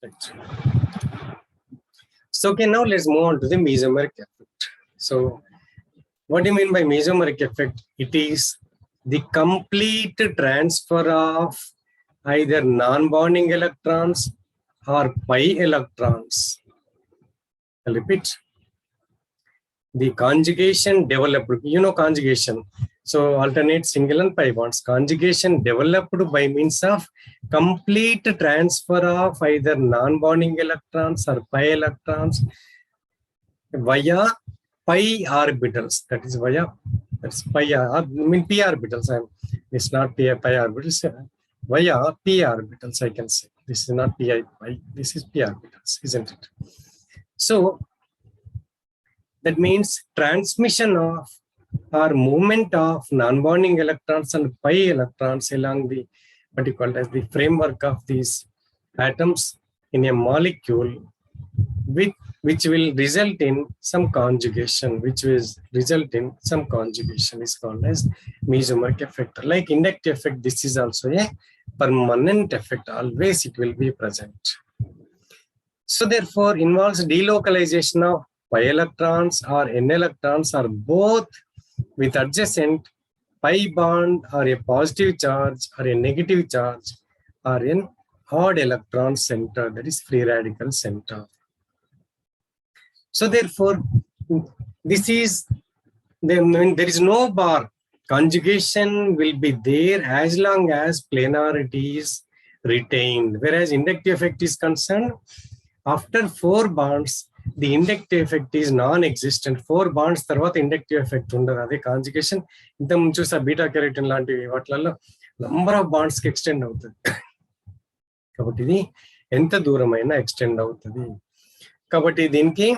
Right. So okay, now let's move on to the mesomeric effect. So what do you mean by mesomeric effect? It is the complete transfer of either non-bonding electrons or pi electrons. I'll repeat. The conjugation developed, conjugation. So alternate single and pi bonds. Conjugation developed by means of complete transfer of either non-bonding electrons or pi electrons via pi orbitals. That is via, that's pi, p orbitals. It's not pi orbitals. Via p orbitals, I can say. This is not pi, this is p orbitals, isn't it? So that means transmission of or movement of non-bonding electrons and pi electrons along the what you call as the framework of these atoms in a molecule, which will result in some conjugation, is called as mesomeric effect. Like inductive effect, this is also a permanent effect. Always it will be present. So therefore, involves delocalization of pi electrons or n electrons or both with adjacent pi bond or a positive charge or a negative charge or an odd electron center, that is free radical center. So therefore, this is, when there is no bar, conjugation will be there as long as planarity is retained. Whereas inductive effect is concerned, after 4 bonds, the inductive effect is non-existent. 4 bonds తర్వాత inductive effect ఉండదు. అదే conjugation ఇంత ముందు చూసా beta carotene లాంటి వాటిలలో number of wands కి extend అవుతుంది. కాబట్టి ఇది ఎంత దూరమైనా ఎక్స్టెండ్ అవుతుంది. కాబట్టి దీనికి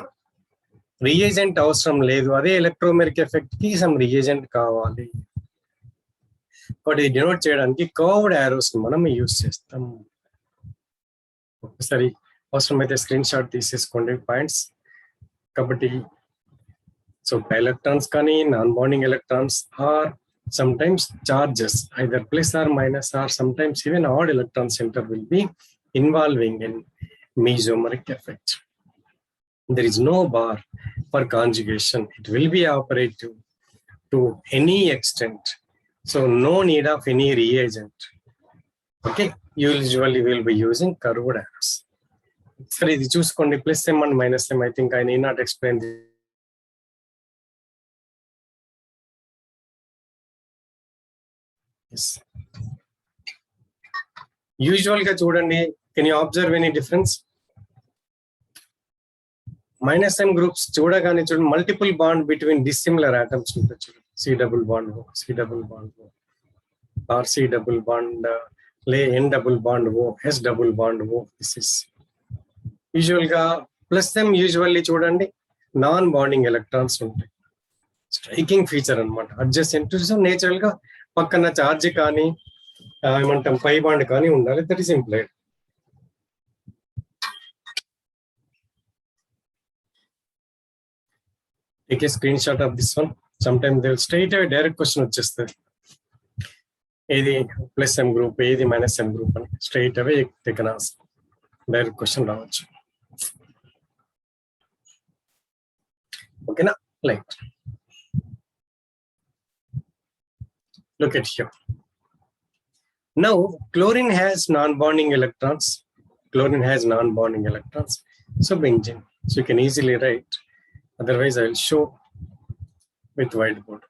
రియేజెంట్ అవసరం లేదు. అదే ఎలక్ట్రోమెరిక్ ఎఫెక్ట్ కి సమ్ రియేజెంట్ కావాలి. కాబట్టి ఇది డినోట్ చేయడానికి కర్వ్డ్ యారోస్ మనం యూజ్ చేస్తాం. ఒకసారి అవసరమైతే స్క్రీన్ షాట్ తీసేసుకోండి పాయింట్స్. కాబట్టి సో ఎలక్ట్రాన్స్ కానీ non bonding electrons are sometimes charges either plus or minus or sometimes even odd electron center will be involving in mesomeric effect. There is no bar for conjugation. It will be operative to any extent. So no need of any reagent. Okay, you usually will be using curved arrows. Sorry, ఇది చూసుకోండి plus m and minus m. I think I need not explain this. Yes. Usual గా చూడండి, can you observe any difference? Minus m groups చూడగానే చూడండి multiple bond between dissimilar atoms ఉంటుంది చూడండి. C double bond O, C double bond O, or C double bond N double bond O, S double bond O. This is usual గా plus m usually చూడండి non bonding electrons ఉంటాయి. Striking feature అన్నమాట. Adjacent natural గా పక్కన charge కానీ ఏమంటాం పై bond కానీ ఉండాలి. That is implied. Take a screen shot of this one. Some time they will straight away direct question వచ్చేస్తుంది. ఏది ప్లస్ ఎం గ్రూప్, ఏది మైనస్ ఎం గ్రూప్ అని స్ట్రైట్ అవే టేకన్ ఆన్సర్. డైరెక్ట్ క్వశ్చన్ రావచ్చు. ఓకేనా? Like look at here. Now chlorine has non-bonding electrons. Chlorine has non-bonding electrons. So benzene. So you can easily write. Otherwise I will show with whiteboard.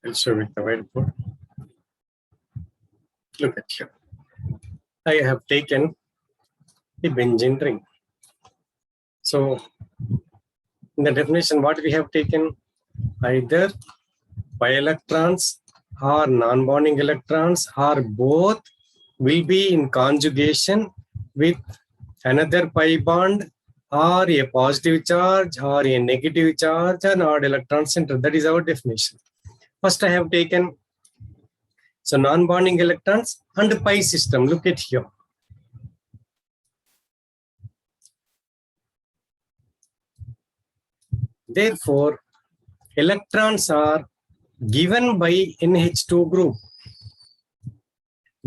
I'll show with the whiteboard. Look at here. I have taken the benzene ring. So in the definition, what we have taken, either pi electrons or non-bonding electrons or both will be in conjugation with another pi bond or a positive charge or a negative charge and odd electron center. That is our definition. First I have taken so non-bonding electrons and pi system. Look at here. Therefore, electrons are given by NH2 group.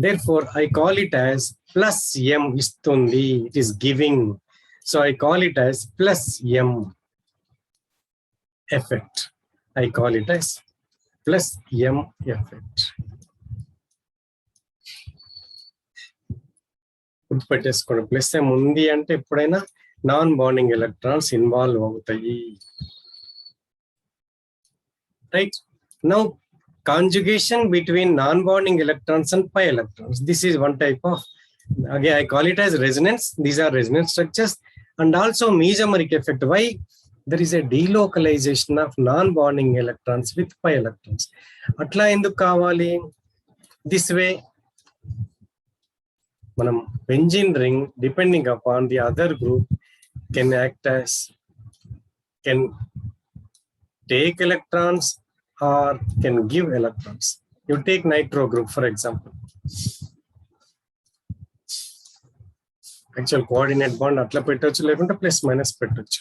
Therefore, I call it as plus M istundi. It is giving. So I call it as plus M effect. I call it as plus M effect. గుర్తుపెట్టేసుకోండి. Plus M ఉంది అంటే ఎప్పుడైనా non bonding electrons involve అవుతాయి. Right? Now, conjugation between non-bonding electrons and pi electrons. This is one type of, again, I call it as resonance. These are resonance structures. And also mesomeric effect. Why? There is a delocalization of non-bonding electrons with pi electrons. Atla enduku kavali? This way, manam benzene ring, depending upon the other group, can act as, can take electrons or can give electrons. You take nitro group, for example. Actual coordinate bond atla pettochu lekunte plus minus pettochu.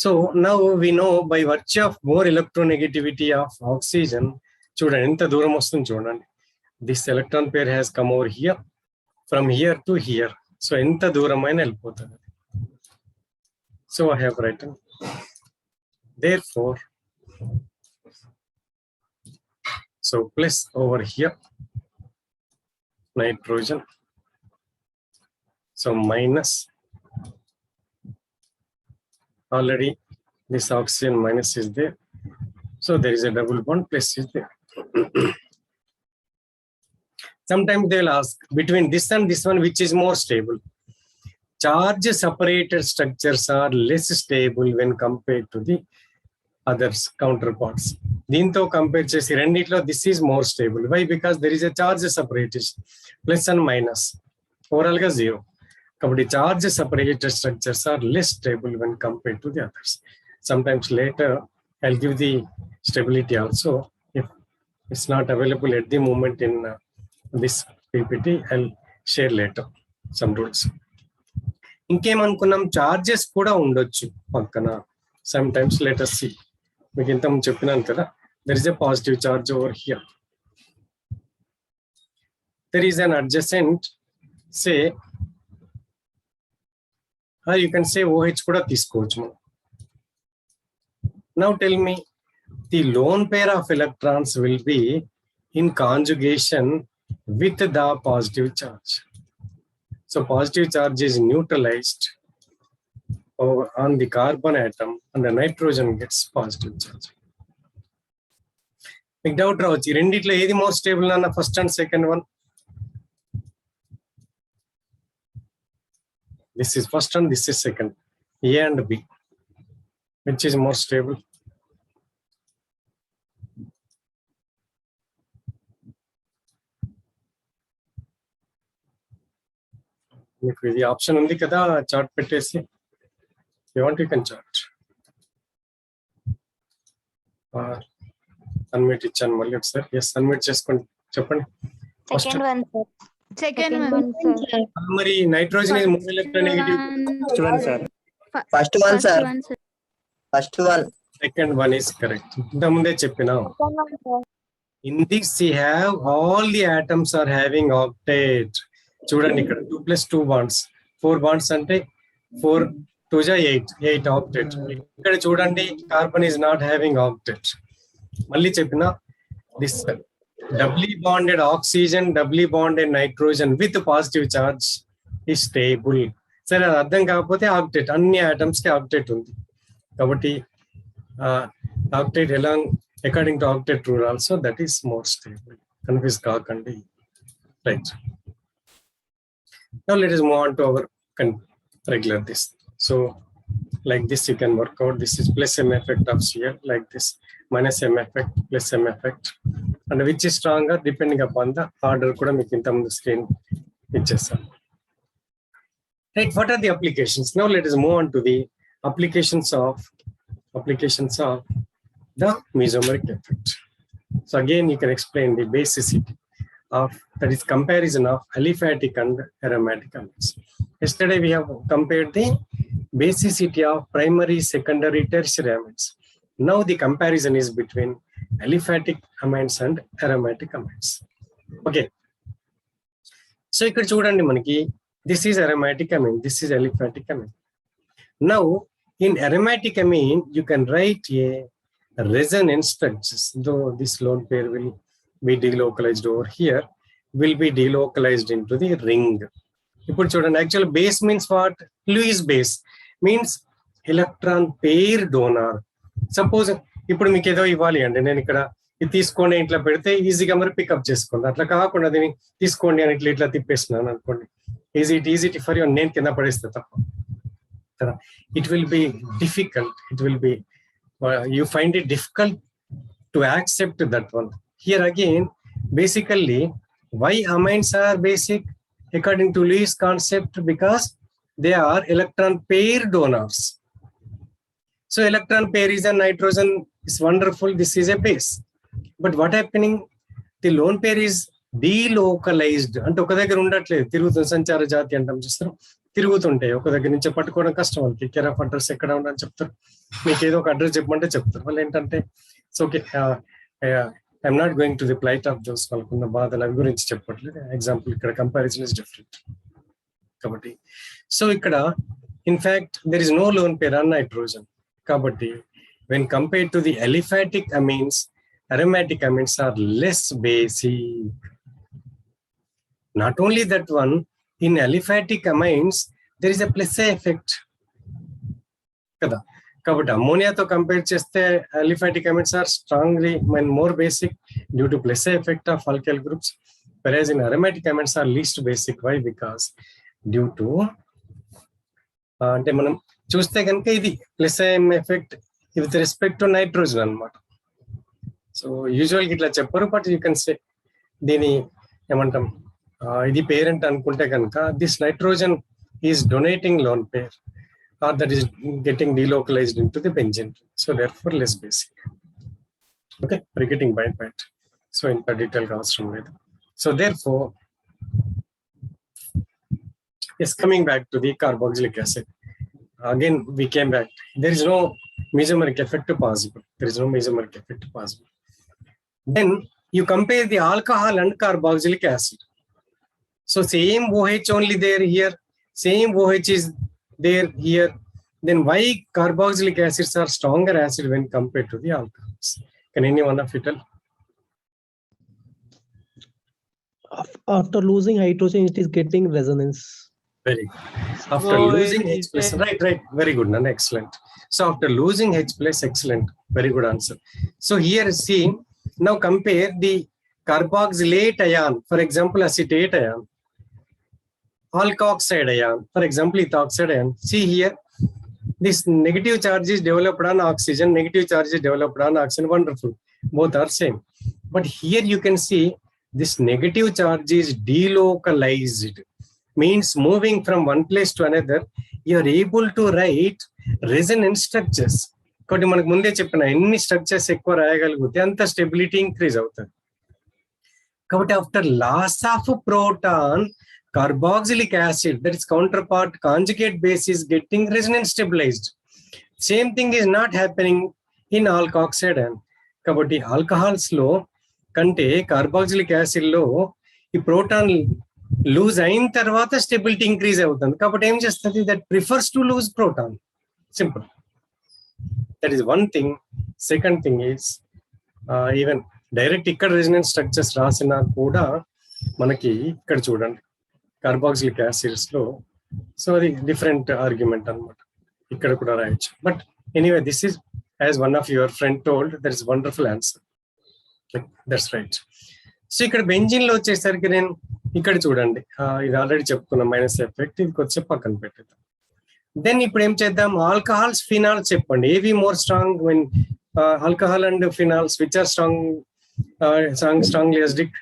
So now we know by virtue of more electronegativity of oxygen, chudandi enta dooram vastundi chudandi. This electron pair has come over here, from here to here. So enta dooram aina elipotadi. So I have written, therefore, so plus over here, nitrogen. So minus, already this oxygen minus is there. So there is a double bond, plus is there. Sometimes they will ask, between this and this one, which is more stable? Charge separated structures are less stable when compared to the others, counterparts. దీంతో compare చేసి రెండిట్లో this is more stable. Why? Because there is a charge separation, plus and minus, overall గా 0. కాబట్టి charge separated structures are less stable when compared to the others. Sometimes later I'll give the stability also. If it's not available at the moment in this PPT, I'll share later some rules. ఇంకేమనుకున్నాం, charges కూడా ఉండొచ్చు పక్కన. Sometimes let us see. మీకు ఇంత చెప్పినాను కదా, there is a positive charge over here. There is an adjacent, say, or you can say OH కూడా తీసుకోవచ్చు మనం. Now tell me, the lone pair of electrons will be in conjugation with the positive charge. So positive charge is neutralized over on the carbon atom and the nitrogen gets positive charge. మీకు doubt రావచ్చు, రెండిట్లో ఏది more stable అన్న, first and second one? This is first and this is second, A and B. Which is more stable? మీకు ఇది option ఉంది కదా, chart పెట్టేసి, you want you can chart. Unmute ఇచ్చాను మళ్ళీ ఒకసారి. ఎస్, అన్మ్యూట్ చేసుకోండి, చెప్పండి. Second one sir. Second one sir. మరి nitrogen is more electronegative. First one sir. First one sir. First one. Second one is correct. ఇంత ముందే చెప్పినా. In this we have all the atoms are having octet. చూడండి ఇక్కడ 2 + 2 bonds, 4 bonds అంటే 4 2 = 8 octet. ఇక్కడ చూడండి carbon is not having octet. మళ్ళీ చెప్పిన, this doubly bonded oxygen, doubly bonded nitrogen with positive charge is stable. సరే, అది అర్థం కాకపోతే ఆక్టేట్, అన్ని ఆటమ్స్ కి ఆక్టేట్ ఉంది కాబట్టి ఆక్టేట్ ఎలా, according to octet rule also that is more stable. Confuse కాకండి. Right, now let us move on to our regular this. So like this you can work out. This is plus M effect of Cl, like this, minus M effect, plus M effect, and which is stronger depending upon the order kuda meeku inta mundu screen ichchesam. Right, what are the applications? Now let us move on to the applications of the mesomeric effect. So again you can explain the basicity of, that is comparison of aliphatic and aromatic amines. Yesterday we have compared the basicity of primary, secondary, tertiary amines. Now the comparison is between aliphatic amines and aromatic amines. Okay, so ఇక్కడ చూడండి మనకి this is aromatic amine, this is aliphatic amine. Now in aromatic amine you can write a resonance structures, though this lone pair will be delocalized over here, will be delocalized into the ring. ఇప్పుడు చూడండి, actual base means what? Lewis base means electron pair donor. Suppose ఇప్పుడు మీకు ఏదో ఇవ్వాలి అండి, నేను ఇక్కడ ఇది తీసుకోండి ఇట్లా పెడితే ఈజీగా మరి పికప్ చేసుకోండి, అట్లా కాకుండా దీన్ని తీసుకోండి అని ఇట్లా ఇట్లా తిప్పేస్తున్నాను అనుకోండి, ఈజీ ఫర్ యూ, నేను కింద పడేస్తే తప్ప కదా, it will be difficult, it will be you find it difficult to accept that one. Here again basically why amines are basic according to Lewis concept? Because they are electron pair donors. So electron pair is a nitrogen, is wonderful, this is a base. But what happening? The lone pair is delocalized. అంటే ఒక దగ్గర ఉండట్లేదు, తిరుగుతుంది, సంచార జాతి అంటాం చూస్తారు, తిరుగుతుంటాయి ఒక దగ్గర నుంచి పట్టుకోవడం కష్టం. వాళ్ళకి కేర్ ఆఫ్ అడ్రస్ ఎక్కడ ఉండని చెప్తారు, మీకు ఏదో ఒక అడ్రస్ చెప్పమంటే చెప్తారు. వాళ్ళు ఏంటంటే so okay, I'm not going to the plight of those, వాళ్ళకున్న బాధల గురించి చెప్పట్లేదు. ఎగ్జాంపుల్ ఇక్కడ కంపారిజన్ ఇస్ డిఫరెంట్ కాబట్టి. సో ఇక్కడ in fact there is no lone pair on nitrogen కాబట్టి when compared to the aliphatic amines, aromatic amines are less basic. Not only that one, in aliphatic amines there is a plus effect kada. కాబట్టి అమ్మోనియాతో compare చేస్తే aliphatic amines are strongly and more basic due to plus effect of alkyl groups, whereas in aromatic amines are least basic. Why? Because due to అంటే మనం చూస్తే కనుక ఇది plus effect with respect to nitrogen అన్నమాట. So యూజువల్గా ఇట్లా చెప్పరు, but you can say దీని ఏమంటాం, ఇది పేరెంట్ అనుకుంటే కనుక this nitrogen is donating lone pair or that is getting delocalized into the benzene, so therefore less basic. Okay, we're getting by point, so in detail avasram ledu. So therefore, yes, coming back to the carboxylic acid, again we came back, there is no mesomeric effect possible, there is no mesomeric effect possible. Then you compare the alcohol and carboxylic acid, so same OH only there here, same OH is there here, then why carboxylic acids are stronger acid when compared to the alcohols? Can anyone of you tell? After losing hydrogen, it is getting resonance. Very good. After losing H plus, right, very good, Nana, excellent. So after losing H plus, excellent, very good answer. So here see, now compare the carboxylate ion, for example acetate ion, alkoxide ion, for example ethoxide ion. See here, this negative charge is developed on oxygen, negative charge is developed on oxygen, wonderful, both are same. But here you can see this negative charge is delocalized, means moving from one place to another, you are able to write resonance structures. కాబట్టి మనకు ముందే చెప్పిన ఎన్ని structures ఎక్కువ రాయగలిగితే అంత stability increase అవుతుంది. కాబట్టి after loss of proton, carboxylic acid, that is counterpart conjugate base, is getting resonance stabilized. Same thing is not happening in alkoxide ion. కాబట్టి ఆల్కహాల్స్ లో కంటే కార్బాక్సిలిక్ యాసిడ్ లో ఈ ప్రోటాన్ లూజ్ అయిన తర్వాత స్టెబిలిటీ ఇంక్రీజ్ అవుతుంది. కాబట్టి ఏం చేస్తుంది, that prefers to lose proton, simple. That is one thing. Second thing is even direct ఇక్కడ రెసినెన్స్ స్ట్రక్చర్స్ రాసినా కూడా మనకి ఇక్కడ చూడండి కార్బాక్సిలిక్ యాసిడ్స్ లో, సో అది డిఫరెంట్ ఆర్గ్యుమెంట్ అనమాట, ఇక్కడ కూడా రాయొచ్చు. But anyway this is as one of your friend told, that is wonderful answer, that's right. So ఇక్కడ బెంజిన్ లో వచ్చేసరికి నేను ఇక్కడ చూడండి, ఇది ఆల్రెడీ చెప్పుకున్నాం మైనస్ ఎఫెక్ట్, ఇది కొంచెం పక్కన పెట్టేద్దాం. దెన్ ఇప్పుడు ఏం చేద్దాం, ఆల్కహాల్స్ ఫినాల్స్ చెప్పండి, ఏవి more strong when alcohol and phenols, which are strongly acidic?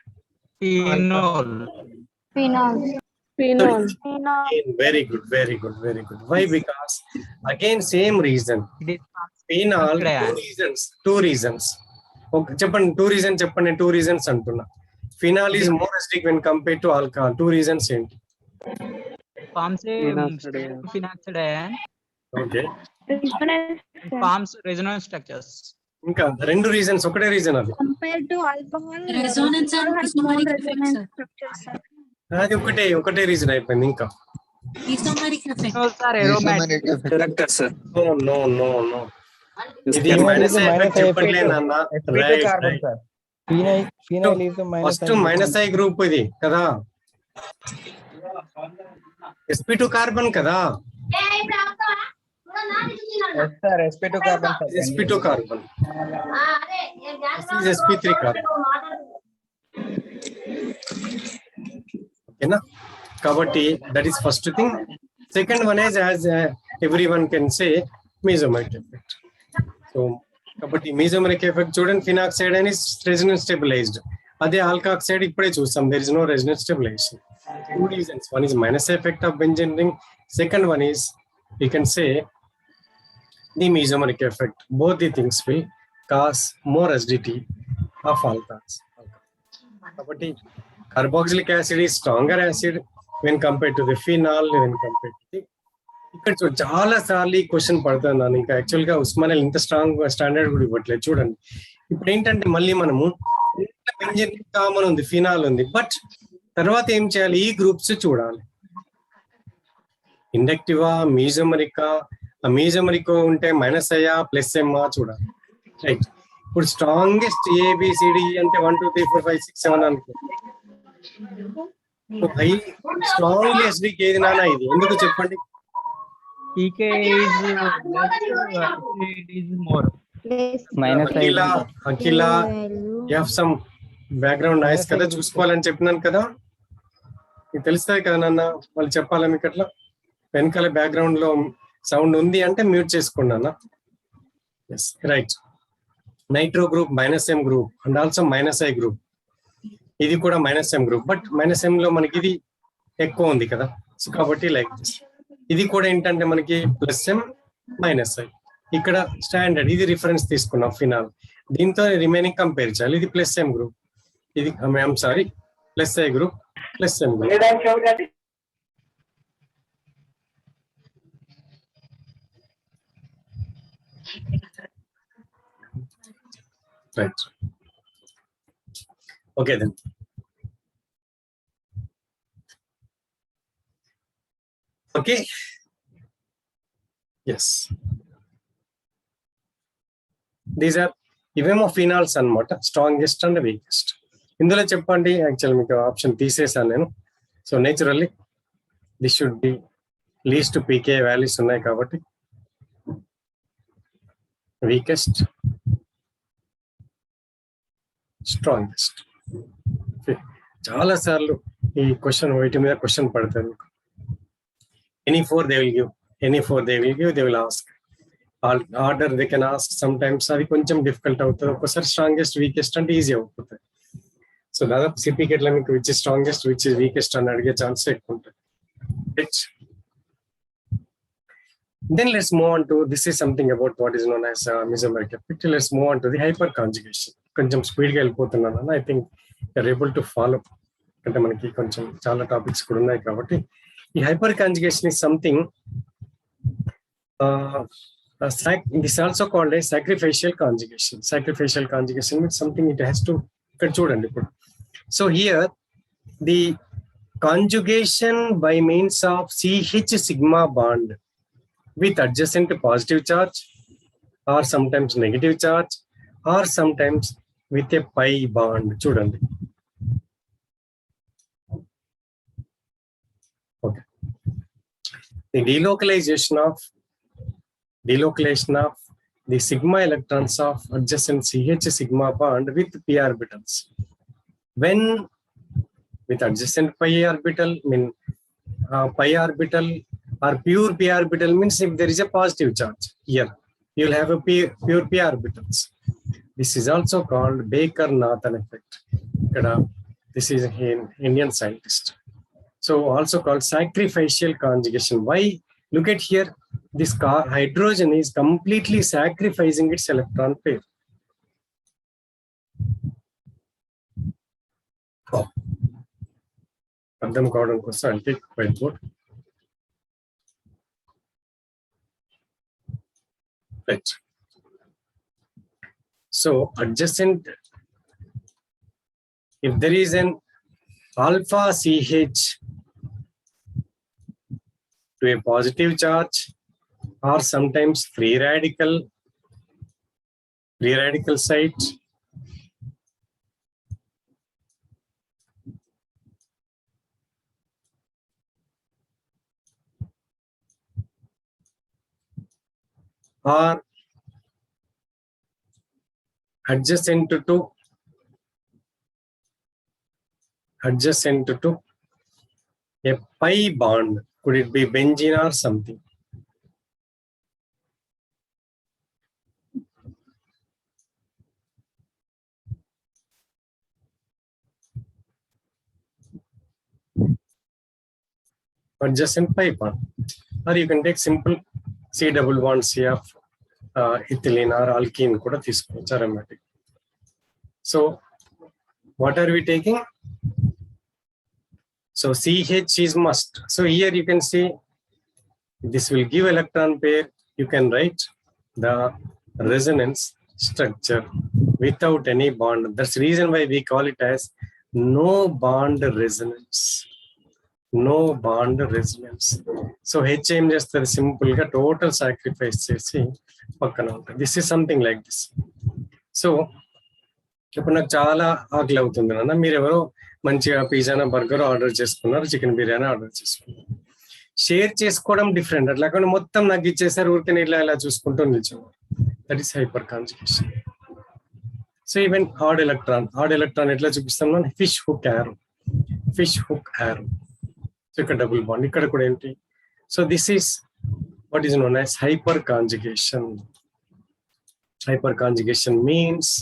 Phenol. Very good. Why? Because again same reason. Phenol, two reasons. Okay, చెప్పండి two reasons అంటున్నా. Phenol is more acidic when compared to alcohol. Two reasons ఏంటి? Forms phenoxide ion. Okay. Forms resonance structures. ఇంకా రెండు reasons, ఒకటే reason అది. Compared to alcohol, Resonance and alcohol has more isomeric effect, resonance sir. structures, sir. అది ఒకటే reason అయిపోయింది. ఇంకా Isomeric effect. No, sir, aromatic. Correct, sir. No ఇది Phenol minus is a effect minus చెప్పట్లే effect. నాన్న. sp2 right carbon, right. sir. Phenyl is a minus. First minus I group ఇది కదా, sp2 carbon కదా, Yes, sir. sp2 carbon, sir. sp2 carbon, this is sp3 carbon. ఓకేనా? కాబట్టి that is first thing. Second one is as every one can say mesomeric effect. So కాబట్టి mesomeric effect చూడండి, phenoxide అని resonance stabilised, అదే alkoxide ఇప్పుడే చూస్తాం there is no resonance stabilisation. Two reasons, one is minus effect of benzene ring, second one is we can say the mesomeric effect. Both the things will cause more acidity of alcohols. కాబట్టి carboxylic acid is stronger acid when compared to the phenol, when compared to the, ఇక్కడ చాలా సార్లు ఈ question పడుతున్నాను. ఇంకా actual గా ఉస్మానియా ఇంత strong standard కూడా ఇవ్వట్లేదు చూడండి. ఇప్పుడు ఏంటంటే మళ్ళీ మనము బెంజీన్ కామన్ ఉంది, ఫినాల్ ఉంది, బట్ తర్వాత ఏం చేయాలి, ఈ గ్రూప్స్ చూడాలి. ఇండక్టివా, మీజోమెరికా, మీజోమెరికో ఉంటే మైనస్ అయ్యా ప్లస్ ఎమ్మా చూడాలి. రైట్. ఇప్పుడు స్ట్రాంగెస్ట్ ఏబిసిడి అంటే 1 2 3 4 5 6 7 అనుకో. హై స్ట్రాంగ్ ఎస్డికి ఏది నానా ఇది, ఎందుకు చెప్పండి? pK is less, it is more. Minus Akhila you have some background noise కదా, చూసుకోవాలని చెప్పినాను కదా, మీకు తెలుస్తుంది కదా నాన్న, వాళ్ళు చెప్పాలా మీకు అట్లా వెనకాల బ్యాక్గ్రౌండ్ లో సౌండ్ ఉంది అంటే మ్యూట్ చేసుకోండి అన్న. Yes right. Nitro group minus M group and also minus I group, ఇది కూడా minus M group, but minus M లో మనకి ఇది ఎక్కువ ఉంది కదా, సో కాబట్టి లైక్ దిస్. ఇది కూడా ఏంటంటే మనకి ప్లస్ ఎం మైనస్ ఐ, ఇక్కడ స్టాండర్డ్ ఇది రిఫరెన్స్ తీసుకున్నాం ఫినాల్, దీంతో రిమైనింగ్ కంపేర్ చేయాలి. ఇది ప్లస్ ఎం గ్రూప్, ఇది I'm sorry plus I group, plus M group. Right. Okay then. Okay. Yes. These are ఇవేమో ఫినాల్స్ అన్నమాట, స్ట్రాంగెస్ట్ అండ్ వీకెస్ట్. ఇందులో చెప్పండి, యాక్చువల్ మీకు ఆప్షన్ తీసేసాను నేను. So naturally this should be least PK values ఉన్నాయి కాబట్టి వీకెస్ట్, స్ట్రాంగెస్ట్. చాలా సార్లు ఈ క్వశ్చన్ వీటి మీద క్వశ్చన్ పడతారు మీకు. Any four they will give, they will ask order, they can ask some times. అది కొంచెం డిఫికల్ట్ అవుతుంది ఒక్కోసారి. స్ట్రాంగెస్ట్ వీకెస్ట్ అంటే ఈజీ అయిపోతుంది. సో దాదాపు సిపికెట్లో మీకు which is strongest which is weakest అని అడిగే ఛాన్స్ ఎక్కువ ఉంటుంది. Then let's move on to, this is something about what is known as mesomeric effect. Let's move on to the hyperconjugation. కొంచెం స్పీడ్గా వెళ్ళిపోతున్నాను, I think you're able to follow, అంటే మనకి కొంచెం చాలా టాపిక్స్ కూడా ఉన్నాయి కాబట్టి. ఈ hyperconjugation is something, this also called a sacrificial conjugation. Sacrificial conjugation means something it has to, ఇక్కడ చూడండి ఇప్పుడు. So here the conjugation by means of CH sigma bond with adjacent positive charge or sometimes negative charge or sometimes with a pi bond. చూడండి. Okay. The delocalization of the sigma electrons of adjacent CH sigma bond with p orbitals. When with adjacent pi orbital, mean pi orbital or pure p orbital means if there is a positive charge here, you will have a pure p orbitals. This is also called Baker-Nathan effect. This is an Indian scientist. So also called sacrificial conjugation. Why? Look at here, this hydrogen is completely sacrificing its electron pair. అర్థం కావడం కోసం I'll take whiteboard. Right. So adjacent, if there is an alpha CH to a positive charge, or sometimes free radical site, or adjacent to a pi bond. Could it be benzene or something? Adjacent pi bond. Or you can take simple C double bond C of ethylene or alkene kuda teesukochu aromatic. So what are we taking? So CH is must. So here you can see this will give electron pair. You can write the resonance structure without any bond. That's the reason why we call it as no bond resonance. No bond resonance. So H ఏం చేస్తారు, simple గా total sacrifice చేసి పక్కన ఉంటుంది. This is something like this. So ఇప్పుడు నాకు చాలా ఆకలి అవుతుంది నాన్న, మీరు ఎవరో మంచిగా పిజ్జానా బర్గర్ ఆర్డర్ చేసుకున్నారు, చికెన్ బిర్యానీ ఆర్డర్ చేసుకున్నారు. షేర్ చేసుకోవడం డిఫరెంట్. అట్లా కానీ మొత్తం నాకు ఇచ్చేసారు, ఊరికే ఇలా చూసుకుంటూ నిల్చోవాలి. That is hyperconjugation. So even odd electron ఎట్లా చూపిస్తాం మనం, ఫిష్ హుక్ యారో. సో ఇక్కడ డబుల్ బాండ్, ఇక్కడ కూడా ఏంటి. So this is what is known as hyperconjugation. Hyper conjugation means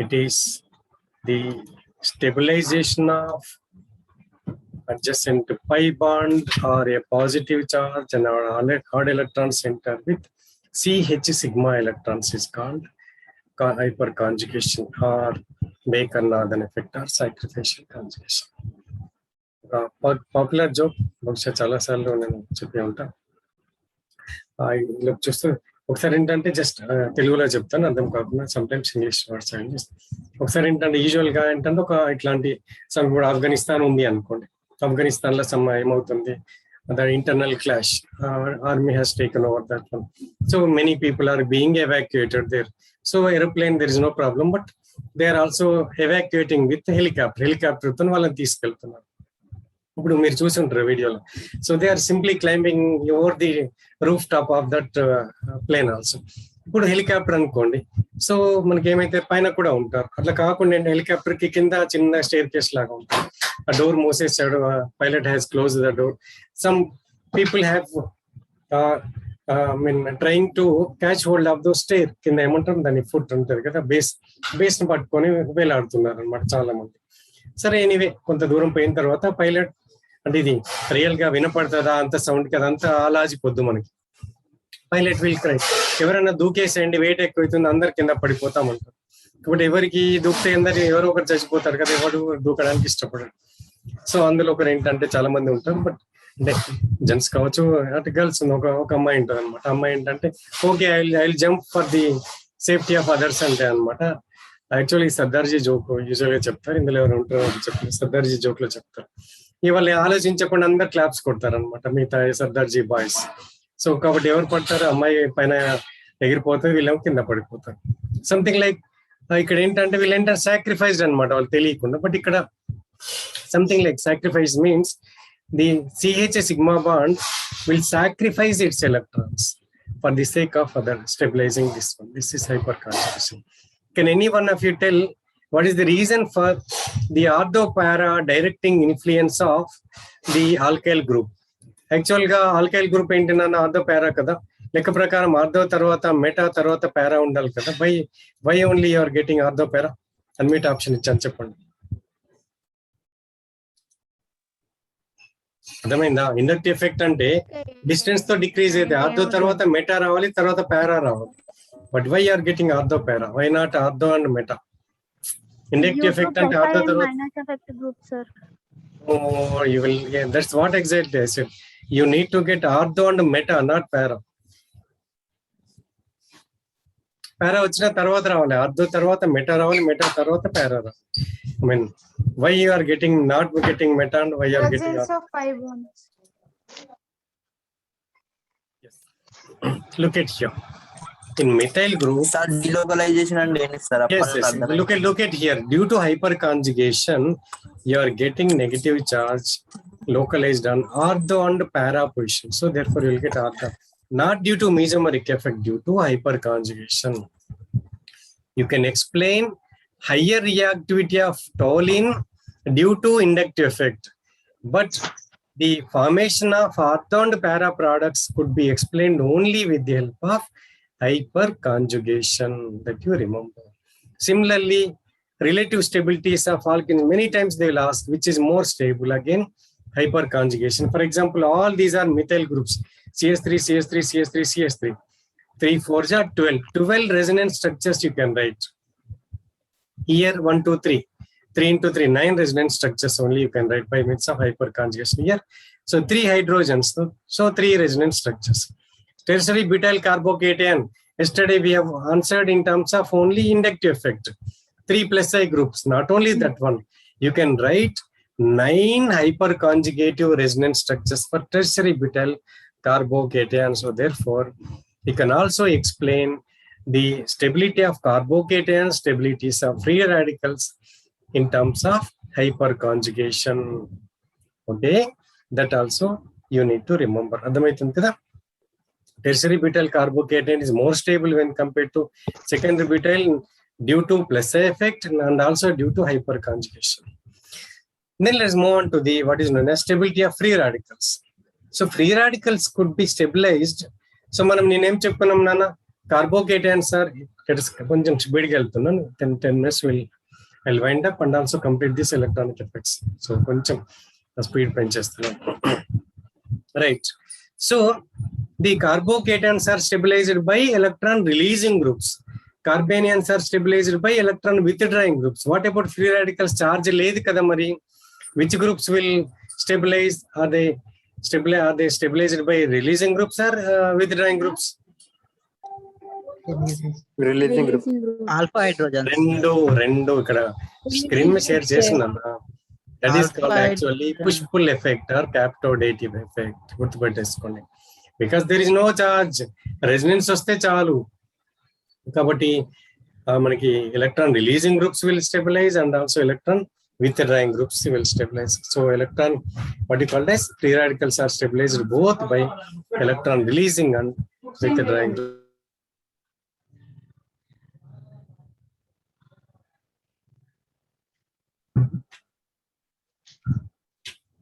it is the stabilization of adjacent pi bond or a positive charge and odd electron center with CH sigma electrons is called hyperconjugation or Baker-Nathan effect or sacrificial conjugation. Popular joke, బహుశా చాలా సార్లు నేను చెప్పి ఉంటా. చూస్తూ ఒకసారి ఏంటంటే just తెలుగులో చెప్తాను, అర్థం కాకుండా సమ్టైమ్స్ ఇంగ్లీష్ వర్డ్స్ అండి. ఒకసారి ఏంటంటే యూజువల్ గా ఏంటంటే ఒక ఇట్లాంటి ఇప్పుడు ఆఫ్ఘనిస్తాన్ ఉంది అనుకోండి. ఆఫ్ఘనిస్తాన్ లో ఏమవుతుంది, the internal clash, army has taken over that one. So many people are being evacuated there. So aeroplane there is no problem, but they are also evacuating with helicopter తో వాళ్ళని తీసుకెళ్తున్నారు. ఇప్పుడు మీరు చూసి ఉంటారు వీడియోలో. So they are simply climbing over the roof top of that plane also. ఇప్పుడు helicopter అనుకోండి, సో మనకి ఏమైతే పైన కూడా ఉంటారు. అట్లా కాకుండా హెలికాప్టర్ కి కింద చిన్న స్టేర్ కేస్ లాగా ఉంటుంది. ఆ డోర్ మూసేసాడు, pilot has close the door. Some people have trying to catch hold of those stair. కింద ఏమంటారు దాని ఫుట్ ఉంటుంది కదా, బేస్ ని పట్టుకొని వేలాడుతున్నారు అనమాట చాలా మంది. సరే, ఎనీవే కొంత దూరం పోయిన తర్వాత పైలట్ అంటే ఇది రియల్ గా వినపడుతుందా అంత సౌండ్ కదా, అంత ఆలాజిపోద్దు మనకి. పైలట్ విల్ క్రై, ఎవరైనా దూకేసేయండి, వెయిట్ ఎక్కువ అవుతుంది, అందరు కింద పడిపోతామంటారు. కాబట్టి ఎవరికి దూకితే ఎవరో ఒకరు చచ్చిపోతారు కదా, ఎవరు దూకడానికి ఇష్టపడరు. సో అందులో ఒకరు ఏంటంటే చాలా మంది ఉంటారు, బట్ అంటే జెంట్స్ కావచ్చు, అంటే గర్ల్స్ ఒక అమ్మాయి ఉంటుంది అనమాట. అమ్మాయి ఏంటంటే okay I will jump for the safety of others అంటే అనమాట. యాక్చువల్లీ సర్దార్జీ జోక్ యూజువల్ గా చెప్తారు, ఇందులో ఎవరు ఉంటారో చెప్తారు. సర్దార్జీ జోక్ లో చెప్తారు, ఇవాళ ఆలోచించకుండా అందరు క్లాప్స్ కొడతారు అనమాట, మిగతా సర్దార్జీ బాయ్స్. సో కాబట్టి ఎవరు పడతారు, అమ్మాయి పైన ఎగిరిపోతారు, వీళ్ళేమో కింద పడిపోతారు. సంథింగ్ లైక్ ఇక్కడ ఏంటంటే వీళ్ళు ఏంటంటే సాక్రిఫైస్డ్ అనమాట, వాళ్ళు తెలియకుండా. బట్ ఇక్కడ something like sacrifice means the CH sigma bond will sacrifice its electrons for the sake of other stabilizing this one. This is hyperconjugation. Can any one of you tell what is the reason for the ortho para directing influence of the alkyl group? Actual ga alkyl group ఏంటి నాన్న, ortho పారా కదా. లెక్క ప్రకారం ortho తర్వాత meta తర్వాత para ఉండాలి కదా. Why only you are getting ortho para? అన్మిట్ ఆప్షన్ ఇచ్చాను, చెప్పండి. అర్థమైందా? ఇండక్టివ్ ఎఫెక్ట్ అంటే డిస్టెన్స్ తో డిక్రీజ్ అయితే ఆర్థో తర్వాత మెటా రావాలి, తర్వాత పారా రావాలి. But why are getting ortho para? Why not ortho and meta? Inductive effect అంటే ఆర్థో తర్వాత you will, yeah, that's what exactly I said. You need to get ortho and meta, not para. పారా వచ్చిన తర్వాత రావాలి, అర్ధ తర్వాత meta రావాలి, meta తర్వాత para రావాలి. I mean, why you are getting not getting meta and why you are getting Presence of 5 bonds. look at here in methyl group. Sir delocalisation అంటే ఏంటి sir? Yes, yes. Look at here. Due to hyperconjugation, you are getting negative charge localized on ortho and para position. So therefore, you will get ortho. Not due to mesomeric effect, due to hyperconjugation. You can explain higher reactivity of toluene due to inductive effect, but the formation of ortho and para products could be explained only with the help of hyperconjugation, that you remember. Similarly, relative stabilities of alkenes, many times they will ask which is more stable. Again, hyperconjugation. For example, all these are methyl groups, CH3, CH3, CH3, CH3. 3 4s are 12. 12 resonance structures you can write. Here 1 2 3. 3 into 3, 9 resonance structures only you can write by means of hyperconjugation here. So 3 hydrogens, so 3 resonance structures. Tertiary butyl carbocation, yesterday we have answered in terms of only inductive effect. 3 plus I groups, not only that one. You can write 9 hyperconjugative resonance structures for tertiary butyl carbocation. So therefore, you can also explain the stability of carbocation, stabilities of free radicals in terms of hyperconjugation. Okay, that also you need to remember. Adamaitundi kada? Tertiary butyl carbocation is more stable when compared to secondary butyl due to plus I effect and also due to hyperconjugation. Then let's move on to the what is known as stability of free radicals. So free radicals could be stabilized. So మనం నేనేం చెప్పుకున్నాం నాన్న, కార్బోకేటన్స్ are కొంచెం స్పీడ్కి వెళ్తున్నాను, 10 minutes I'll wind up and also complete this electronic effects. So కొంచెం speed పెంచేస్తున్నాను. Right. So the carbocations are stabilized by electron releasing groups. Carbanions are stabilized by electron withdrawing groups. What about free radicals? Charge లేదు కదా మరి. Which groups will stabilize? Are they stabilized by releasing groups or withdrawing groups? Releasing group. Alpha hydrogen. రెండు ఇక్కడ screen మీద share చేస్తున్నాను. That is called actually push-pull effect or captodative effect. గుర్తుపెట్టేసుకోండి. Because there is no charge. Resonance వస్తే చాలు. కాబట్టి మనకి electron releasing groups will stabilize and also electron withdrawing groups will stabilize. So electron, what you call as free radicals are stabilized both by electron releasing and withdrawing groups.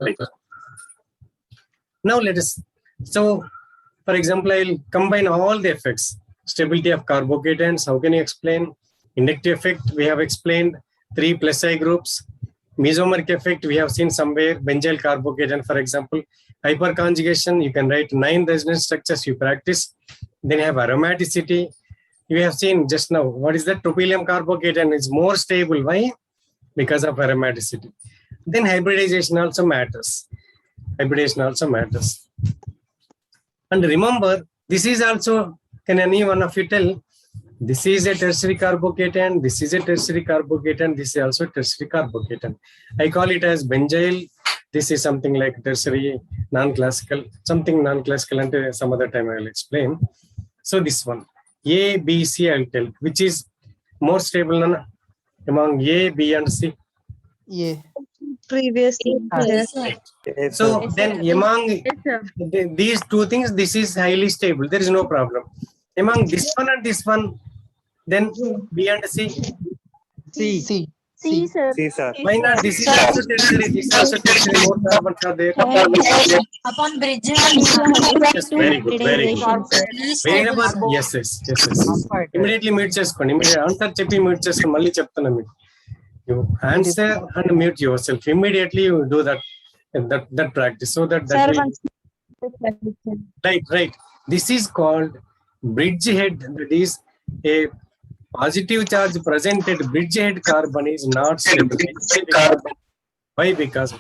Like that. Now let us, so for example, I will combine all the effects. Stability of carbocations, how can you explain? Inductive effect, we have explained 3 plus I groups. Mesomeric effect, we have seen somewhere, benzyl carbocation, for example. Hyperconjugation, you can write 9 resonance structures, you practice. Then you have aromaticity. You have seen just now, what is that? Tropylium carbocation is more stable. Why? Because of aromaticity. Then hybridization also matters. Hybridization also matters. And remember, this is also, can any one of you tell, this is a tertiary carbocation, this is a tertiary carbocation, this is also tertiary carbocation. I call it as benzyl. This is something like tertiary non-classical, something non-classical, and some other time I will explain. So this one, A, B, C, I will tell, which is more stable among A, B, and C. Yeah. Previously. Yes, sir. So then among Yes, sir. these two things, this is highly stable. There is no problem. Among this one and this one, then B and C. C. See, sir. C sir. Why not? This is also tertiary. This is also tertiary. More carbons are there. Upon bridge. Yes, very good. Very good. Wherever, yes. Immediately mute చేసుకోండి. Immediate answer చెప్పి mute చేసుకోండి. మళ్ళీ చెప్తున్నా మీకు. You answer and mute yourself. Immediately you do that practice so that Sir, right. This is called bridgehead. That is a positive charge presented bridgehead carbon is not stable. Why? Because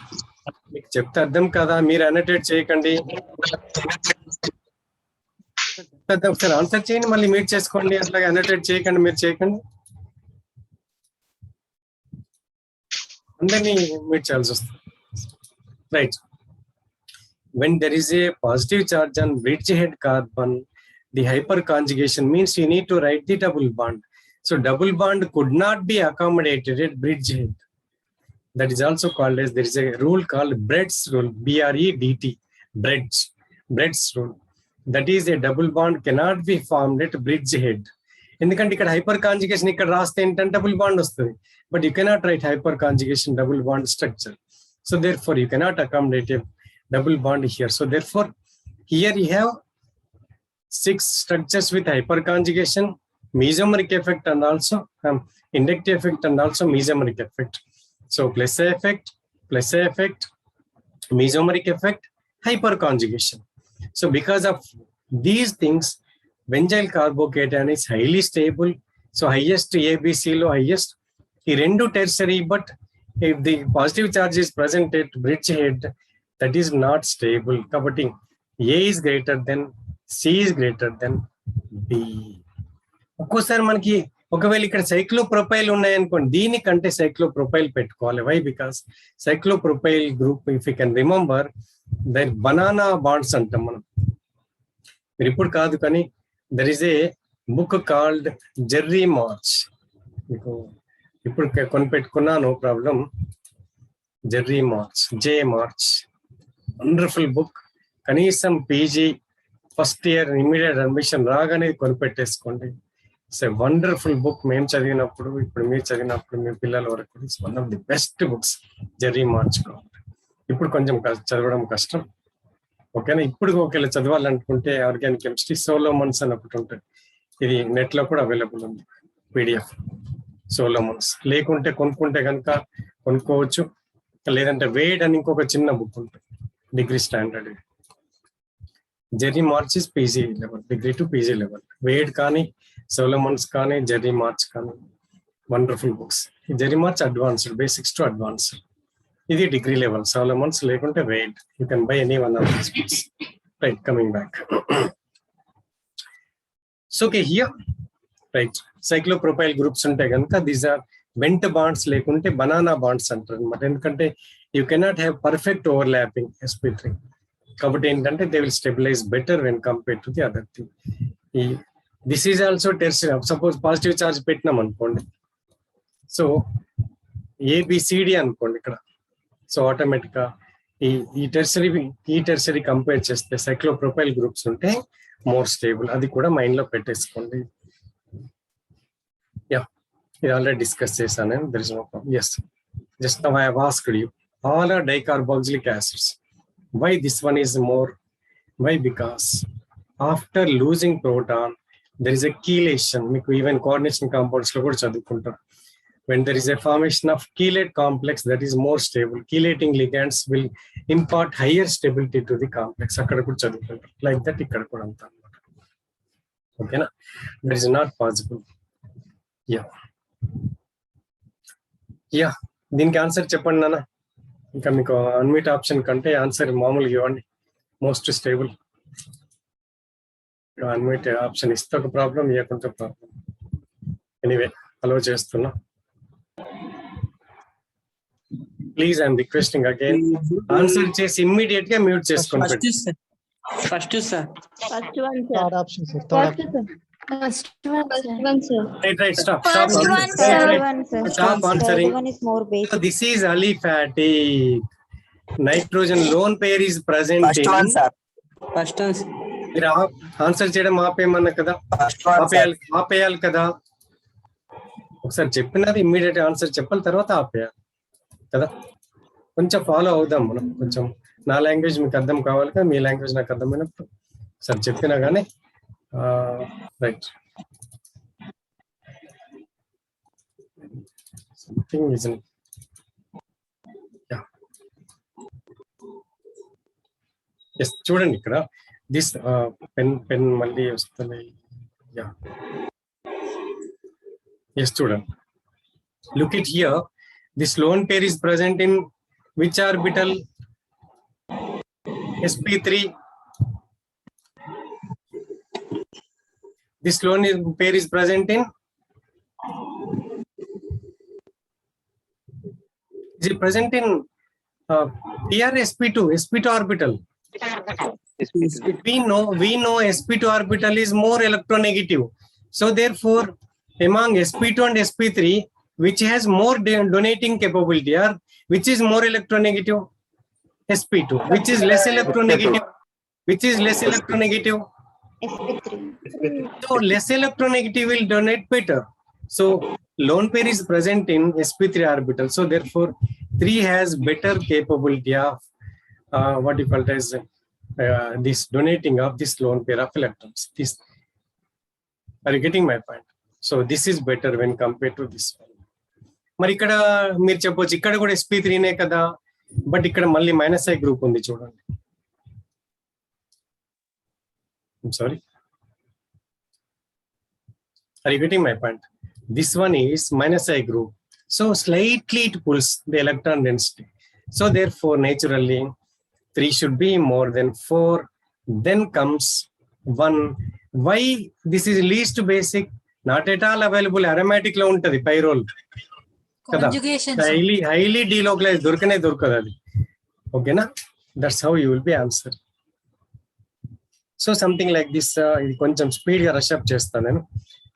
మీకు చెప్తే అర్థం కదా, మీరు అనటేట్ చేయకండి. ఒకసారి answer చేయండి, మళ్ళీ meet చేసుకోండి, అట్లాగే అనోటేట్ చేయకండి, మీరు చేయకండి, అందరినీ మీట్ చేయాల్సి వస్తుంది. Right. When there is a positive charge on bridgehead carbon, the hyperconjugation means you need to write the double bond. So double bond could not be accommodated at bridgehead. That is also called as, there is a rule called Brett's rule, B-R-E-D-T, Brett's rule. That is, a double bond cannot be formed at bridgehead. ఎందుకంటే ఇక్కడ hyper conjugation ఇక్కడ రాస్తే ఏంటంటే double bond వస్తుంది, but you cannot write hyperconjugation double bond structure. So therefore you cannot accommodate a double bond here. So therefore, here you have 6 structures with hyperconjugation, mesomeric effect, and also inductive effect, and also mesomeric effect. So plus A effect, mesomeric effect, hyperconjugation. So because of these things, benzyl carbocation is highly stable. So highest ABC lo highest. ఈ రెండు tertiary, but if the positive charge is present at bridgehead, that is not stable. కాబట్టి A is greater than C is greater than B. ఒక్కోసారి మనకి ఒకవేళ ఇక్కడ cyclopropyl ఉన్నాయనుకోండి, దీనికంటే cyclopropyl పెట్టుకోవాలి. Why? Because cyclopropyl group, if you can remember, that banana bonds అంటాం మనం. మీరు ఇప్పుడు కాదు కానీ there is a book called Jerry March, మీకు ఇప్పుడు కొనిపెట్టుకున్నా, no problem. Jerry March, J March, wonderful book. కనీసం PG first year immediate admission రాగానే కొనిపెట్టేసుకోండి. It's a wonderful book. మేము చదివినప్పుడు, ఇప్పుడు మీరు చదివినప్పుడు, మీ పిల్లల వరకు it's one of the best books, Jerry March. ఇప్పుడు కొంచెం చదవడం కష్టం, ఓకేనా? ఇప్పుడు ఒకవేళ చదవాలనుకుంటే ఆర్గానిక్ కెమిస్ట్రీ సోలోమన్స్ అని ఒకటి ఉంటుంది, ఇది నెట్లో కూడా అవైలబుల్ ఉంది, పీడిఎఫ్ సోలోమన్స్. లేకుంటే కొనుక్కుంటే కనుక కొనుక్కోవచ్చు, లేదంటే వేడ్ అని ఇంకొక చిన్న బుక్ ఉంటుంది, degree standard. Jerry March is PG level, degree to PG level. Wade కానీ, సోలోమన్స్ కానీ, జెర్రీ మార్చ్ కానీ, wonderful books. Jerry March advanced, basics to advanced. ఇది డిగ్రీ లెవెల్, సోలోమన్స్ లేకుంటే Wade. You can buy any one of these books. Right, coming back. So okay, here right cyclopropyl groups ఉంటాయి కనుక these are bent bonds, లేకుంటే banana bonds అంటారు అనమాట. ఎందుకంటే you cannot have perfect overlapping sp3. కాబట్టి ఏంటంటే they will stabilize better when compared to the other thing. This is also tertiary. Suppose positive charge పెట్టినాం అనుకోండి, సో ABCD అనుకోండి ఇక్కడ, సో ఆటోమేటిక్ గా ఈ టెర్షరీ కంపేర్ చేస్తే సైక్లోప్రొపైల్ గ్రూప్స్ ఉంటే మోర్ స్టేబుల్. అది కూడా మైండ్ లో పెట్టేసుకోండి. యా, ఇది ఆల్రెడీ డిస్కస్ చేశాను. there is no problem. Yes, just now I have asked you, all are dicarboxylic acids. Why this one is more? Why? Because after losing proton, there is a chelation. మీకు even coordination compounds లో కూడా చదువుకుంటారు. When there is a formation of chelate complex that is more stable, chelating ligands will impart higher stability to the complex. అక్కడ కూడా చదువుకుంటారు. Like that ఇక్కడ కూడా అంతా అన్నమాట. ఓకేనా? That is not possible. Yeah, దీనికి ఆన్సర్ చెప్పండి నాన్న. ఇంకా మీకు అన్మిట్ ఆప్షన్ కంటే ఆన్సర్ మామూలుగా ఇవ్వండి. మోస్ట్ స్టేబుల్ అన్మిట్ ఆప్షన్ ఇస్తే ఒక ప్రాబ్లం, ఇవ్వకుంటే ప్రాబ్లం. ఎనీవే అలో చేస్తున్నా. Please I'm requesting again, answer చేసి ఇమ్మీడియట్ గా మ్యూట్ చేసుకోండి. First sir, First one, sir. Third option, sir. Third option. First one, First sir. one, sir. Right, stop. First one, sir. Stop answering. One is more basic. So this is aliphatic. Nitrogen lone pair is present first one in. Sir, first one. మీరు answer చేయడం ఆపేయమన్నా కదా, first one sir. ఆపేయాలి కదా. ఒకసారి చెప్పినది immediate answer చెప్పాలి, తర్వాత ఆపేయాలి కదా. కొంచెం ఫాలో అవుదాం మనం. కొంచెం నా లాంగ్వేజ్ మీకు అర్థం కావాలి కదా, మీ లాంగ్వేజ్ నాకు అర్థమైనప్పుడు సార్ చెప్పినా కానీ. Right, something is yes. చూడండి ఇక్కడ దిస్ పెన్ మళ్ళీ వస్తుంది. యా, ఎస్ చూడండి. Look it here, this lone pair is present in which orbital? sp3. This lone pair is present in, is it present in PR sp2 orbital? We know sp2 orbital is more electronegative. So therefore, among sp2 and sp3, which has more donating capability, or which is more electronegative? sp2. Which is less electronegative? Which is less electronegative? So less electronegative will donate better. So lone pair is present in sp3 orbital. So therefore, 3 has better capability of what you call it as this donating of this lone pair of electrons. This, are you getting my point? So this is better when compared to this one. మరి ఇక్కడ మీరు చెప్పొచ్చు ఇక్కడ కూడా sp3నే కదా, but ఇక్కడ మళ్ళీ minus I group ఉంది చూడండి. Sorry, are you getting my point? This one is minus I group, so slightly it pulls the electron density. So therefore, naturally 3 should be more than 4. Then comes 1. Why this is least basic? Not at all available. Aromatic lo untadi pyrrole kada, Conjugation. highly delocalized dorkane dorkadu adi. Okay na, that's how you will be answered. So something like this, ఇది కొంచెం speed గా rush up చేస్తాను నేను.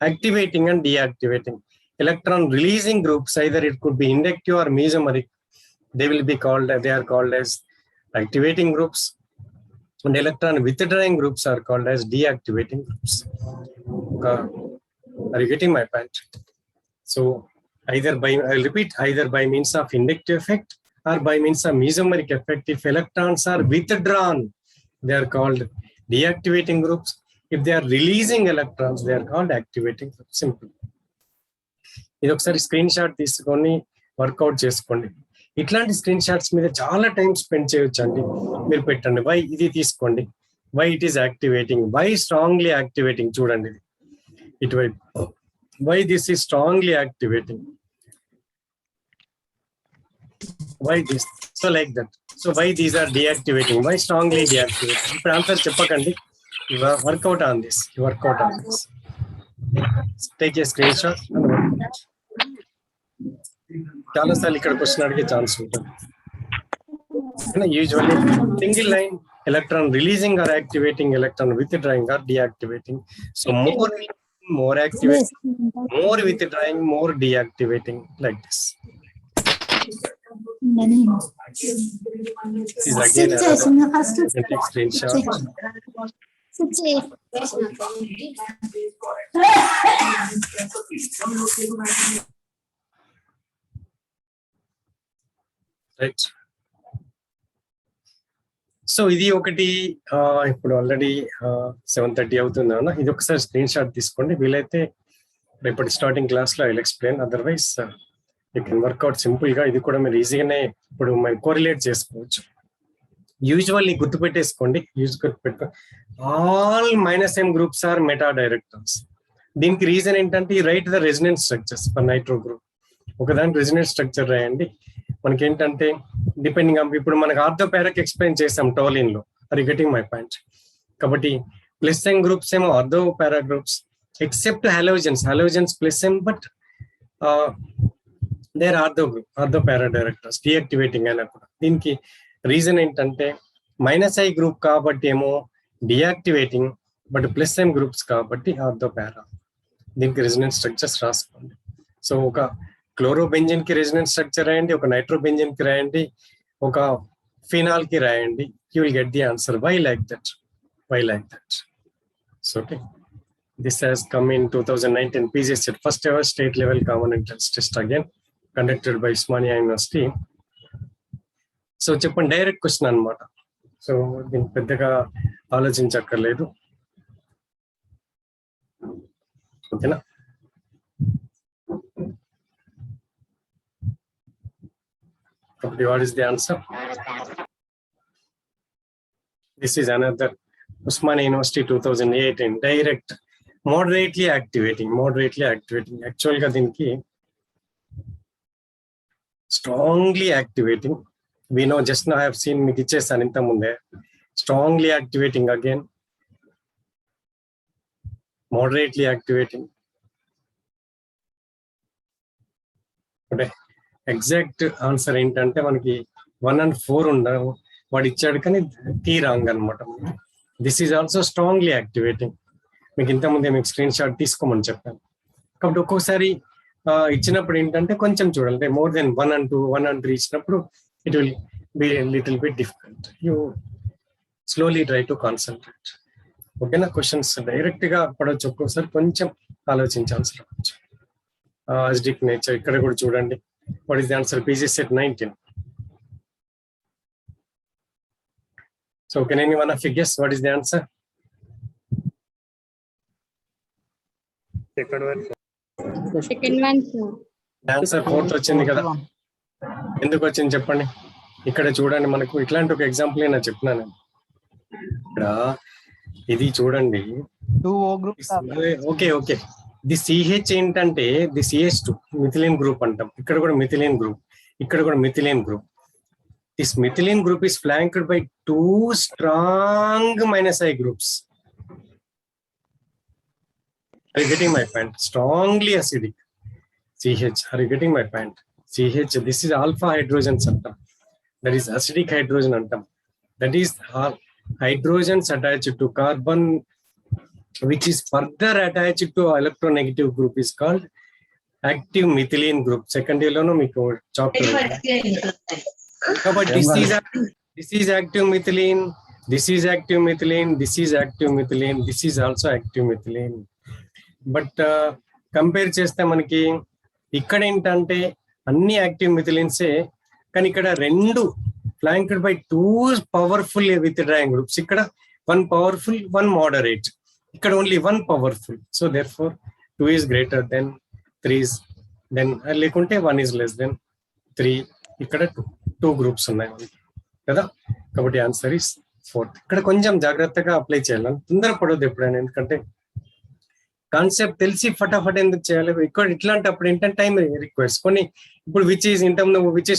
Activating and deactivating electron releasing groups, either it could be inductive or mesomeric, they are called as activating groups, and electron withdrawing groups are called as deactivating groups. Are you getting my point? So either by, I'll repeat, either by means of inductive effect or by means of mesomeric effect, if electrons are withdrawn, they are called deactivating groups. If they are releasing electrons, they are called activating groups. Simple. ఇది ఒకసారి screen shot తీసుకొని work out చేసుకోండి. ఇట్లాంటి screen shots మీద చాలా time spend చేయొచ్చు అండి. మీరు పెట్టండి వై, ఇది తీసుకోండి, why it is activating, why strongly activating, చూడండి ఇది ఇటువైపు, why this is strongly activating, why this, so like that. So why these are deactivating, why strongly deactivating? ఇప్పుడు ఆన్సర్ చెప్పకండి, work out on this, work out on this, take a screen shot. చాలా సార్లు ఇక్కడ question అడిగే chance ఉంటుంది. Usually single line electron releasing or activating, electron withdrawing or deactivating. So more activating, more withdrawing, more deactivating, like this. This is again another take screenshot. Right. So ఇది ఒకటి, ఇప్పుడు already 7:30 అవుతుంది అన్న. ఇది ఒకసారి screen shot తీసుకోండి, వీలైతే రేపటి స్టార్టింగ్ క్లాస్ లో I will explain, otherwise you can work out simple గా. ఇది కూడా మీరు ఈజీగానే ఇప్పుడు మనం కోరిలేట్ చేసుకోవచ్చు. యూజువల్లీ గుర్తుపెట్టేసుకోండి, all -m groups are meta directors. దీనికి రీజన్ ఏంటంటే ఈ write the resonance structures for nitro group. ఒకదానికి రెసినెన్స్ స్ట్రక్చర్ రాయండి. మనకి ఏంటంటే డిపెండింగ్ ఇప్పుడు మనకి ఆర్థో పారాకి ఎక్స్ప్లెయిన్ చేసాం టోలిన్ లో, అది గెటింగ్ మై పాయింట్. కాబట్టి +m గ్రూప్స్ ఏమో ortho para groups, except halogens +m, but there ortho para directors deactivating అయినా కూడా. దీనికి రీజన్ ఏంటంటే -i గ్రూప్ కాబట్టి ఏమో డియాక్టివేటింగ్, బట్ +m గ్రూప్స్ కాబట్టి ఆర్థో పారా. దీనికి రెసినెన్స్ స్ట్రక్చర్స్ రాసుకోండి. సో ఒక క్లోరోబెంజిన్ కి రెసినెన్స్ స్ట్రక్చర్ రాయండి, ఒక నైట్రోబెంజిన్ కి రాయండి, ఒక ఫినాల్ కి రాయండి, you will get the answer. Why like that, why like that. So okay, this has come in 2019 PGCET, first ever state level common entrance test, again conducted by Osmania university. So చెప్పండి, direct question అన్నమాట. So దీనికి పెద్దగా ఆలోచించక్కర్లేదు, ఓకేనా? What is the answer? This is another Usmania University 2018 direct moderately activating. Actually ga dinki strongly activating. We know, just now I have seen meeku ichesanu inta munde. Strongly activating again. moderately activating. అంటే exact answer ఏంటంటే మనకి 1 and 4 ఉండవు, వాడు ఇచ్చాడు కానీ tea wrong అనమాట. This is also strongly activating. మీకు ఇంతకుముందే మీకు స్క్రీన్ షాట్ తీసుకోమని చెప్పాను. కాబట్టి ఒక్కొక్కసారి ఇచ్చినప్పుడు ఏంటంటే కొంచెం చూడాలి, మోర్ దెన్ 1 and 2, 1 and 3 ఇచ్చినప్పుడు it will be little bit difficult. You slowly try to concentrate. ఓకేనా? క్వశ్చన్స్ డైరెక్ట్ గా పడవచ్చు, ఒక్కొక్కసారి కొంచెం ఆలోచించాల్సి రావచ్చు. అసిడిక్ నేచర్ ఇక్కడ కూడా చూడండి. What is the answer? PG set 19. So can anyone of you guess what is the answer? Second one, sir. Answer 4th వచ్చింది కదా. ఎందుకు వచ్చింది చెప్పండి. ఇక్కడ చూడండి, మనకు ఇట్లాంటి ఒక ఎగ్జాంపుల్ నేను చెప్పినా నేను. ఇక్కడ ఇది చూడండి. 2O groups are okay okay, the CH ఏంటంటే ది CH2 మిథిలిన్ గ్రూప్ అంటాం. ఇక్కడ కూడా మిథిలిన్ గ్రూప్, ఇక్కడ కూడా methylene group. This methylene group is flanked by 2 strong -I groups. Are you getting my point? Strongly acidic CH. Are you getting my point? CH, this is alpha hydrogens antam. That is acidic hydrogen antam. That is hydrogens attached to carbon which is further attached to electronegative group is called active methylene group. Second year lo meeku chapter. But this is active methylene, this is active methylene, this is active methylene, this is also active methylene. But compare చేస్తే మనకి ఇక్కడ ఏంటంటే అన్ని active మిథిలిన్సే, కానీ ఇక్కడ 2 flanked by 2 powerful withdrawing groups. ఇక్కడ 1 powerful, 1 moderate. ఇక్కడ only 1 powerful. So therefore 2 is greater than 3 is then, లేకుంటే 1 ఈజ్ లెస్ దెన్ 3. ఇక్కడ 2 గ్రూప్స్ ఉన్నాయి మనకి కదా. కాబట్టి ఆన్సర్ ఈస్ 4th. ఇక్కడ కొంచెం జాగ్రత్తగా అప్లై చేయాలి, తొందరపడదు ఎప్పుడైనా. ఎందుకంటే కాన్సెప్ట్ తెలిసి ఫటాఫట్ ఎందుకు చేయాలి. ఇక్కడ ఇట్లాంటప్పుడు ఏంటంటే టైం రిక్వైర్స్. కొన్ని ఇప్పుడు which is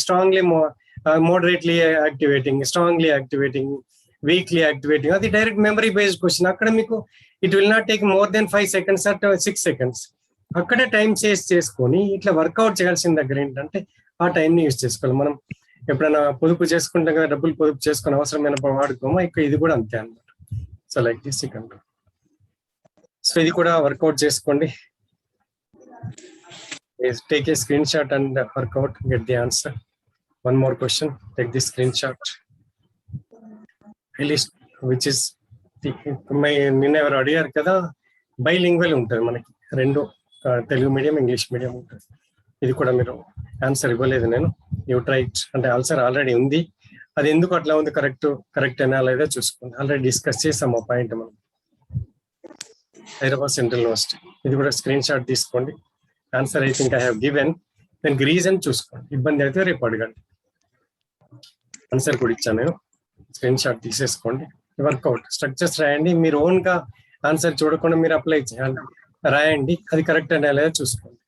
strongly moderately activating, strongly activating, weekly activating, అది డైరెక్ట్ మెమరీ బేస్డ్ క్వశ్చన్. అక్కడ మీకు it will not take more than 5 seconds or 6 seconds. అక్కడే టైం సేవ్ చేసుకొని ఇట్లా వర్కౌట్ చేయాల్సిన దగ్గర ఏంటంటే ఆ టైంని యూజ్ చేసుకోవాలి. మనం ఎప్పుడైనా పొదుపు చేసుకుంటాం కదా, డబ్బులు పొదుపు చేసుకుని అవసరమైనప్పుడు వాడుకోమో, ఇక్కడ ఇది కూడా అంతే అన్నమాట. So like this you can do. So ఇది కూడా వర్కౌట్ చేసుకోండి. Take a screen shot and work out, get the answer. One more question, take the screen shot. Which is నిన్న ఎవరు అడిగారు కదా, బైలింగ్వల్ ఉంటుంది మనకి, 2 తెలుగు మీడియం, ఇంగ్లీష్ మీడియం ఉంటుంది. ఇది కూడా మీరు ఆన్సర్ ఇవ్వలేదు నేను. యూ ట్రైట్ అంటే ఆన్సర్ ఆల్రెడీ ఉంది. అది ఎందుకు అట్లా ఉంది, కరెక్ట్ అయినా లేదా చూసుకోండి. ఆల్రెడీ డిస్కస్ చేసాం ఆ పాయింట్ మనం. Hyderabad central university. ఇది కూడా స్క్రీన్ షాట్ తీసుకోండి. Answer I think I have given. దానికి రీజన్ చూసుకోండి. ఇబ్బంది అయితే రేపు అడగండి. ఆన్సర్ కూడా ఇచ్చాను నేను. స్క్రీన్ షాట్ తీసేసుకోండి. వర్కౌట్ స్ట్రక్చర్స్ రాయండి. మీరు ఓన్ గా ఆన్సర్ చూడకుండా మీరు అప్లై చేయాలి, రాయండి. అది కరెక్ట్ అయినా లేదా చూసుకోండి.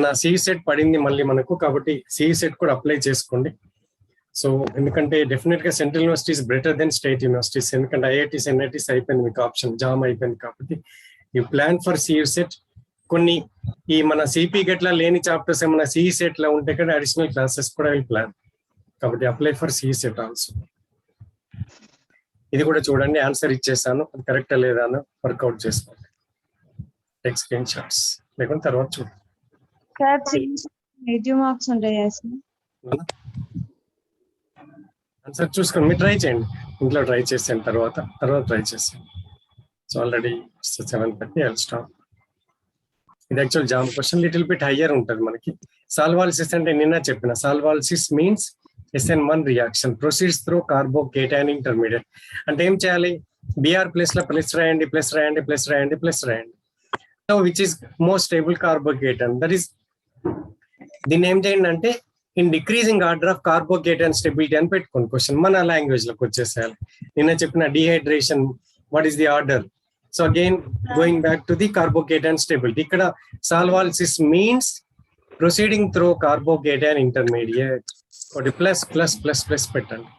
నా సిఈ సెట్ పడింది మళ్ళీ మనకు, కాబట్టి సిఈ సెట్ కూడా అప్లై చేసుకోండి. సో ఎందుకంటే డెఫినెట్ గా central university is better than state universities. ఎందుకంటే ఐఐటీస్, ఎన్ఐటీస్ అయిపోయింది మీకు ఆప్షన్, జామ్ అయిపోయింది. కాబట్టి ఈ ప్లాన్ ఫర్ సిఈ సెట్. కొన్ని ఈ మన సిపి గెట్లా లేని చాప్టర్స్ ఏమైనా సిఈ సెట్ లో ఉంటే కదా అడిషనల్ క్లాసెస్ కూడా ప్లాన్. కాబట్టి apply for CE set also. ఇది కూడా చూడండి, ఆన్సర్ ఇచ్చేసాను, అది కరెక్టా లేదా అని వర్కౌట్ చేసుకోండి. టేక్ స్క్రీన్ షాట్స్, లేకుంటే తర్వాత చూడండి. నెగిటివ్ మార్క్స్ ఉంటాయా సార్? ఆన్సర్ చూసుకొని మీరు ట్రై చేయండి, ఇంట్లో ట్రై చేసిన తర్వాత ట్రై చేసాను. So already 7:30 I stop. ఇది actual JAM question, little bit higher ఉంటుంది మనకి. సాల్వాలిసిస్ అంటే నిన్న చెప్పిన, solvolysis means SN1 reaction proceeds through carbocation intermediate. అంటే ఏం చేయాలి, బిఆర్ ప్లస్ లో ప్లస్ రాయండి, ప్లస్ రాయండి, ప్లస్ రాయండి, ప్లస్ రాయండి. So which is most stable carbocation, that is. దీన్ని ఏం చేయండి అంటే in decreasing order of carbocation stability అని పెట్టుకోండి క్వశ్చన్. మన లాంగ్వేజ్ లోకి వచ్చేసేయాలి. నిన్న చెప్పిన dehydration, what is the order? So again going back to the carbocation stability. ఇక్కడ solvolysis means proceeding through carbocation intermediate. ఒకటి ప్లస్ ప్లస్ ప్లస్ ప్లస్ పెట్టండి.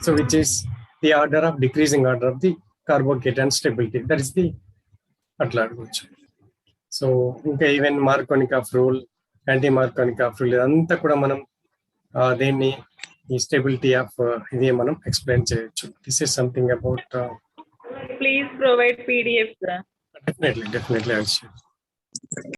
So which is the order of decreasing order of the carbocation stability, that is the అట్లా అడగవచ్చు. So ఇంకా even Markovnikov of rule, anti Markovnikov of rule, ఇదంతా కూడా మనం దీన్ని ఈ స్టెబిలిటీ ఆఫ్ ఇది మనం ఎక్స్ప్లెయిన్ చేయొచ్చు. This is something about. Please provide PDF, sir. Definitely, I'll share.